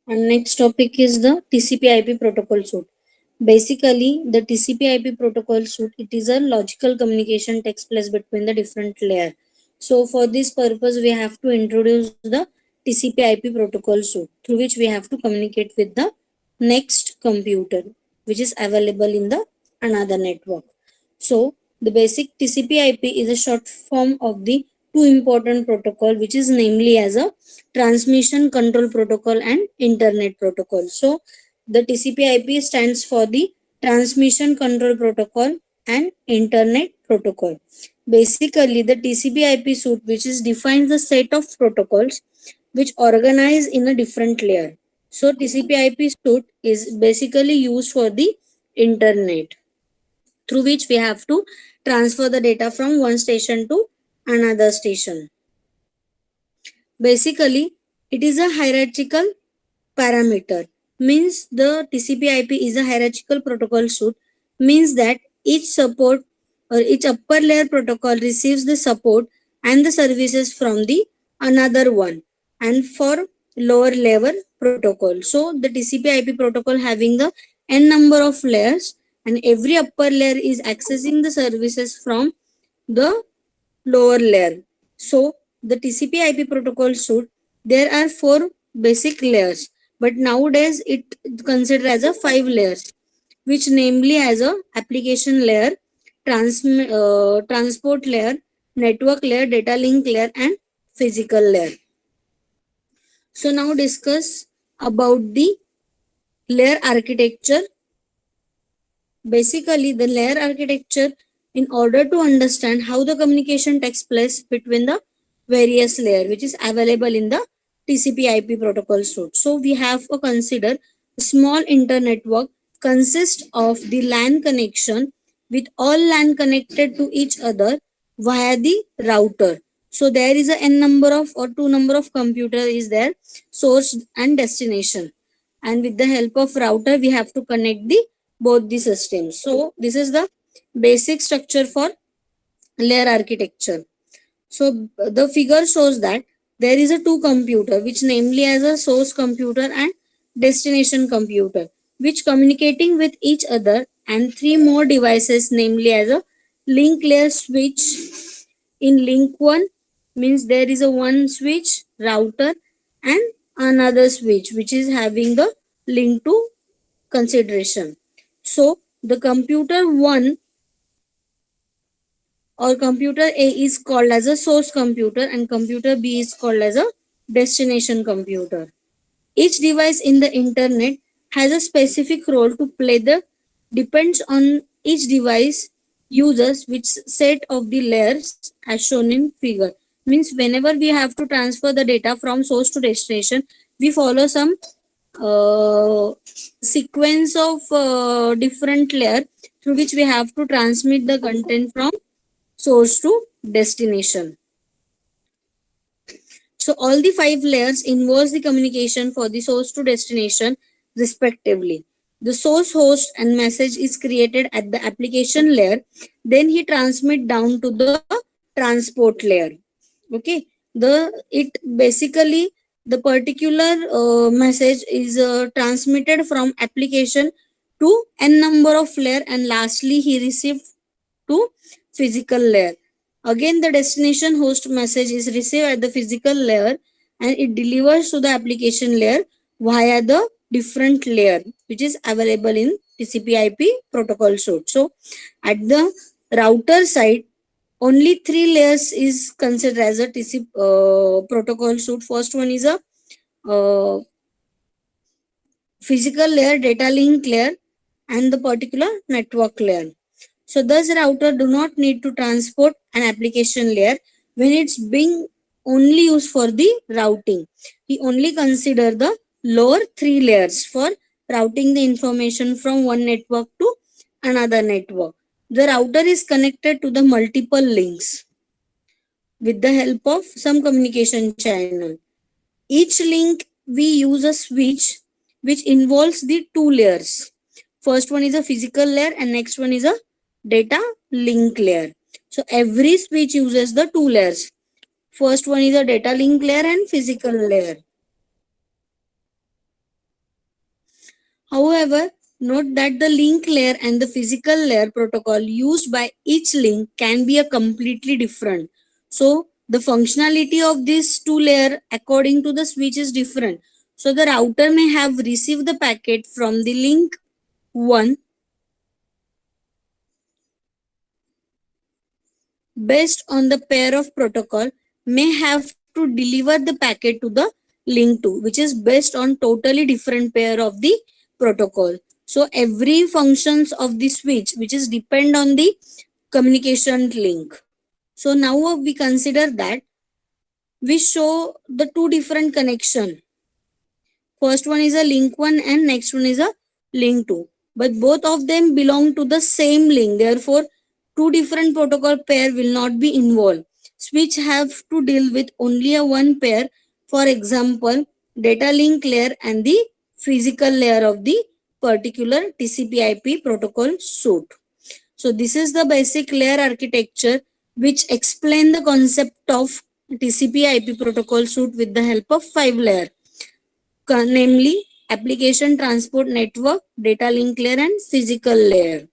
And next topic is the TCP/IP protocol suite. Basically, the TCP/IP protocol suite, it is a logical communication takes place between the different layer. So for this purpose, we have to introduce the TCP/IP protocol suite through which we have to communicate with the next computer, which is available in the another network. So the basic TCP/IP is a short form of the two important protocol, which is namely as a transmission control protocol and internet protocol. So the TCP/IP stands for the transmission control protocol and internet protocol. Basically, the TCP/IP suite, which is defines the set of protocols which organize in a different layer. So TCP/IP suite is basically used for the internet, through which we have to transfer the data from one station to another station. Basically, it is a hierarchical parameter. Means the TCP/IP is a hierarchical protocol suite. Means that each support or each upper layer protocol receives the support and the services from the another one, and for lower level protocol. So the TCP/IP protocol having the n number of layers, and every upper layer is accessing the services from the lower layer. So the TCP/IP protocol suite, there are four basic layers, but nowadays it considered as a five layers, which namely as a application layer, transport layer, network layer, data link layer, and physical layer. So now discuss about the layer architecture. Basically, the layer architecture, in order to understand how the communication takes place between the various layer which is available in the TCP/IP protocol suite. So we have to consider a small internetwork consists of the LAN connection with all LAN connected to each other via the router. So there is a n number of or two number of computer is there, source and destination, and with the help of router we have to connect the both the systems. So this is the basic structure for layer architecture. So the figure shows that there is a two computer, which namely as a source computer and destination computer, which communicating with each other, and three more devices namely as a link layer switch. In link 1 means there is a one switch router and another switch which is having the link to consideration. So the computer 1 or computer A is called as a source computer and computer B is called as a destination computer. Each device in the internet has a specific role to play. The depends on each device uses which set of the layers as shown in figure. Means whenever we have to transfer the data from source to destination, we follow some uh, sequence of different layer through which we have to transmit the content from source to destination. So all the five layers involves the communication for the source to destination respectively. The source host and message is created at the application layer, then he transmit down to the transport layer. Okay, it basically the particular message is transmitted from application to n number of layer, and lastly he received to physical layer. Again, the destination host message is received at the physical layer and it delivers to the application layer via the different layer which is available in TCP/IP protocol suite. So at the router side, only three layers is considered as a TCP protocol suite. First one is a uh, physical layer, data link layer, and the particular network layer. So thus router do not need to transport an application layer when it's being only used for the routing. He only consider the lower three layers for routing the information from one network to another network. The router is connected to the multiple links with the help of some communication channel. Each link we use a switch which involves the two layers. First one is a physical layer and next one is a data link layer. So every switch uses the two layers. First one is a data link layer and physical layer. However, note that the link layer and the physical layer protocol used by each link can be a completely different. So the functionality of these two layer according to the switch is different. So the router may have received the packet from the link 1 based on the pair of protocol, may have to deliver the packet to the link 2, which is based on totally different pair of the protocol. So every functions of the switch which is depend on the communication link. So now we consider that we show the two different connection. First one is a link 1 and next one is a link 2, but both of them belong to the same link. Therefore two different protocol pair will not be involved. Switch have to deal with only a one pair. For example, data link layer and the physical layer of the particular TCP/IP protocol suite. So this is the basic layer architecture which explain the concept of TCP/IP protocol suite with the help of 5 layers, namely application transport network, data link layer and physical layer.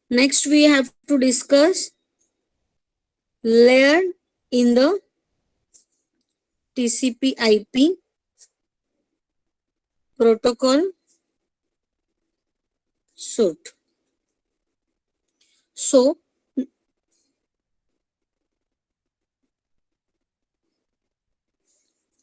Next we have to discuss layer in the TCP/IP protocol suite. So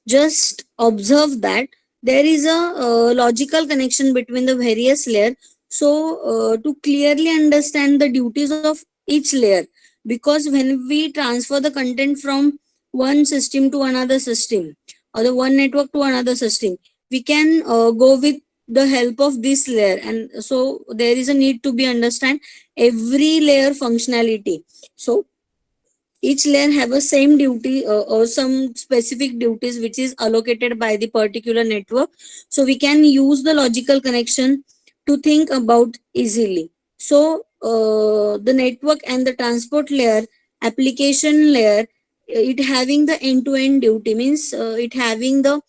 just observe that there is a logical connection between the various layers. So to clearly understand the duties of each layer, because when we transfer the content from one system to another system or the one network to another system, we can go with the help of this layer, and so there is a need to be understand every layer functionality. So each layer have a same duty or some specific duties which is allocated by the particular network, so we can use the logical connection to think about easily. So the network and the transport layer, application layer, it having the end-to-end duty, means it having the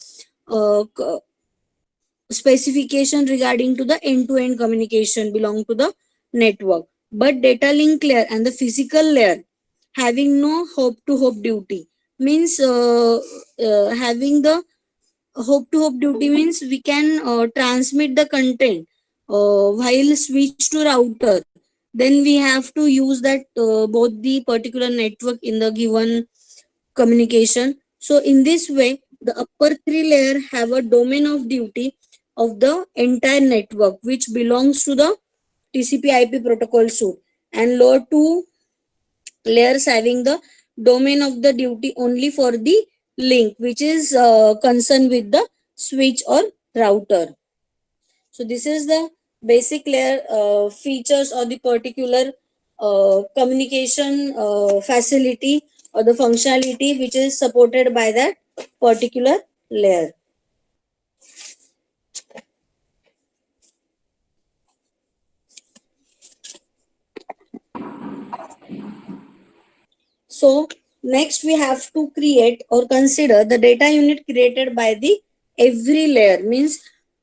specification regarding to the end-to-end communication belong to the network, but data link layer and the physical layer having no hope to hope duty, means having the hope to hope duty means we can transmit the content while switch to router, then we have to use that both the particular network in the given communication. So in this way, the upper 3 layer have a domain of duty of the entire network which belongs to the TCP/IP protocol suite, and lower 2 layers having the domain of the duty only for the link which is concerned with the switch or router. So this is the basic layer features or the particular communication facility or the functionality which is supported by that particular layer. So next we have to create or consider the data unit created by the every layer, means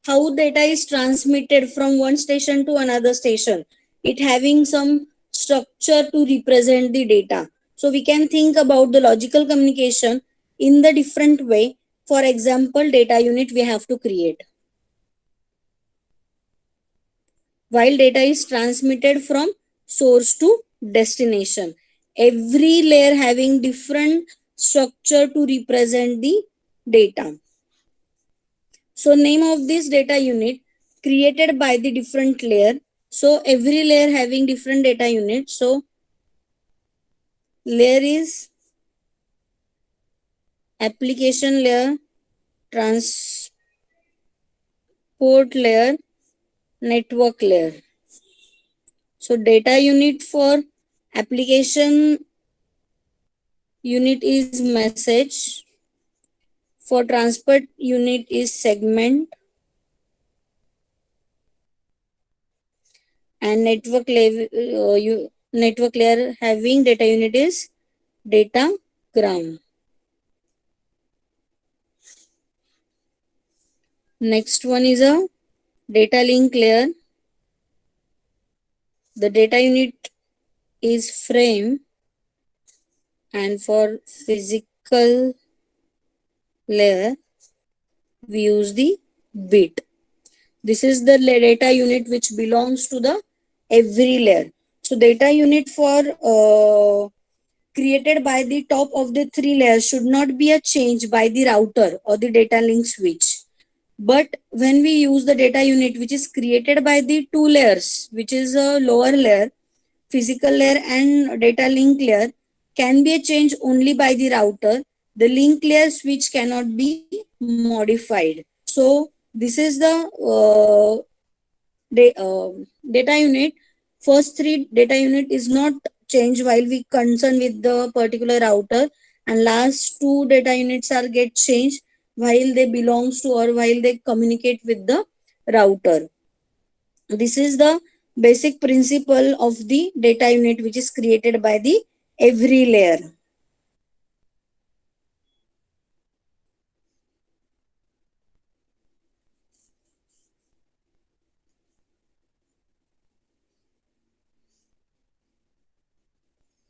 how data is transmitted from one station to another station. It having some structure to represent the data. So we can think about the logical communication in the different way. For example, data unit we have to create. While data is transmitted from source to destination, every layer having different structure to represent the data. So name of this data unit created by the different layer. So every layer having different data unit. So layer is application layer, transport layer, network layer. So data unit for application unit is message, for transport unit is segment, and network layer having data unit is datagram. Next one is a data link layer. The data unit is frame, and for physical layer we use the bit. This is the data unit which belongs to the every layer. So data unit for created by the top of the three layers should not be a change by the router or the data link switch. But when we use the data unit which is created by the two layers, which is a lower layer, physical layer and data link layer, can be a change only by the router. The link layer switch cannot be modified. So this is the data unit. First three data unit is not changed while we concern with the particular router, and last two data units are get changed while they belongs to or while they communicate with the router. This is the basic principle of the data unit which is created by the every layer.